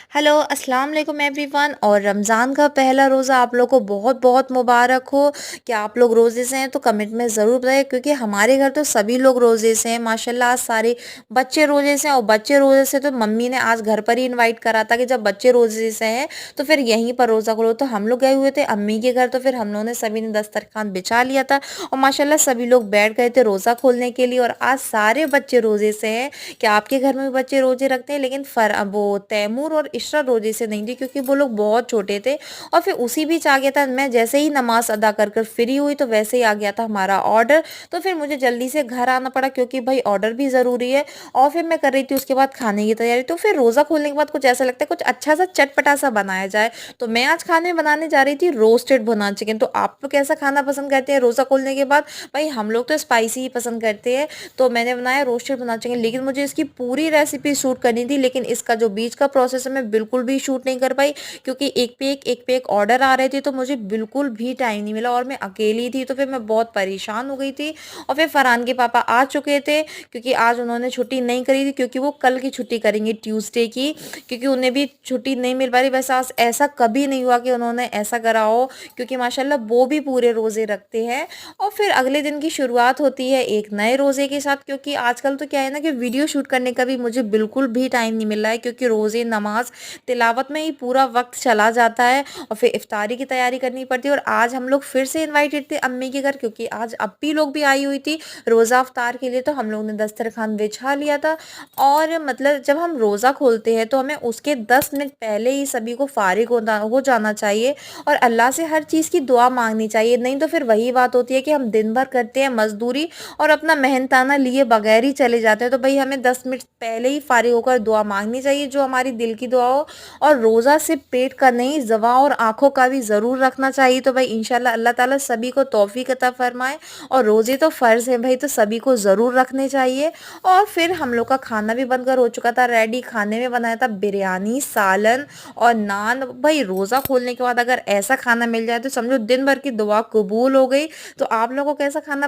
Hello, अस्सलाम वालेकुम everyone. और रमज़ान का पहला रोज़ा आप लोगों को बहुत-बहुत मुबारक हो। क्या आप लोग रोज़े से हैं? तो कमेंट में ज़रूर बताइए, क्योंकि हमारे घर तो सभी लोग रोज़े से हैं माशाल्लाह। आज सारे बच्चे रोज़े से हैं, और बच्चे रोज़े से तो मम्मी ने आज घर पर ही इनवाइट करा था कि जब बच्चे रोज़े से हैं तो फिर यहीं पर रोज़ा खोलो। तो हम लोग गए हुए थे अम्मी के घर, तो फिर हम लोगों ने सभी ने दस्तरखान बिछा लिया था और माशाल्लाह सभी लोग बैठ गए थे रोज़ा खोलने के लिए। और आज सारे बच्चे रोज़े से हैं। क्या आपके घर में भी बच्चे रोज़े रखते हैं? लेकिन वो तैमूर और इशरा रोज़े से नहीं थी, क्योंकि वो लोग बहुत छोटे थे। और फिर उसी बीच आ गया था, मैं जैसे ही नमाज अदा कर कर फ्री हुई तो वैसे ही आ गया था हमारा ऑर्डर। तो फिर मुझे जल्दी से घर आना पड़ा, क्योंकि भाई ऑर्डर भी ज़रूरी है। और फिर मैं कर रही थी उसके बाद खाने की तैयारी। तो फिर रोज़ा खोलने के बाद कुछ ऐसा लगता है कुछ अच्छा सा चटपटा सा बनाया जाए। तो मैं आज खाने में बनाने जा रही थी रोस्टेड भुना चिकन। तो आप लोग कैसा खाना पसंद करते हैं रोज़ा खोलने के बाद? भाई हम लोग तो स्पाइसी ही पसंद करते हैं। तो मैंने बनाया रोस्टेड भुना चिकन, लेकिन मुझे इसकी पूरी रेसिपी शूट करनी थी, लेकिन इसका जो बीच का प्रोसेस है मैं बिल्कुल भी शूट नहीं कर पाई, क्योंकि एक पे एक ऑर्डर आ रहे थे। तो मुझे बिल्कुल भी टाइम नहीं मिला और मैं अकेली थी, तो फिर मैं बहुत परेशान हो गई थी। और फिर फरहान के पापा आ चुके थे, क्योंकि आज उन्होंने छुट्टी नहीं करी थी, क्योंकि वो कल की छुट्टी करेंगे ट्यूसडे की, क्योंकि उन्हें भी छुट्टी नहीं मिल पा रही। वैसे आज ऐसा कभी नहीं हुआ कि उन्होंने ऐसा करा हो, क्योंकि माशाल्लाह वो भी पूरे रोज़े रखते हैं। और फिर अगले दिन की शुरुआत होती है एक नए रोज़े के साथ, क्योंकि आजकल तो क्या है ना कि वीडियो शूट करने का भी मुझे बिल्कुल भी टाइम नहीं मिल रहा है, क्योंकि रोज़े, नमाज, तिलावत में ही पूरा वक्त चला जाता है। और फिर इफ्तारी की तैयारी करनी पड़ती है। और आज हम लोग फिर से इनवाइटेड थे अम्मी के घर, क्योंकि आज अप्पी लोग भी आई हुई थी रोज़ा अफ्तार के लिए। तो हम लोग ने दस्तरखान बिछा लिया था। और मतलब जब हम रोज़ा खोलते हैं तो हमें उसके 10 मिनट पहले ही सभी को फारिग हो जाना चाहिए और अल्लाह से हर चीज़ की दुआ मांगनी चाहिए। नहीं तो फिर वही बात होती है कि हम दिन भर करते हैं मजदूरी और अपना मेहनताना लिए बगैर ही चले जाते हैं। तो भाई हमें 10 मिनट पहले ही फारिग होकर दुआ मांगनी चाहिए, जो हमारी दिल की दुआ हो। और रोज़ा सिर्फ पेट का नहीं, ज़ुबान और आँखों का भी ज़रूर रखना चाहिए। तो भाई इंशाल्लाह अल्लाह ताला सभी को तौफीक अता फरमाए। और रोज़े तो फ़र्ज़ है भाई, तो सभी को ज़रूर रखने चाहिए। और फिर हम लोग का खाना भी बनकर हो चुका था रेडी। खाने में बनाया था बिरयानी, सालन और नान। भाई रोज़ा खोलने के बाद अगर ऐसा खाना मिल जाए तो समझो दिन भर की दुआ कबूल हो गई। तो आप लोगों को कैसा खाना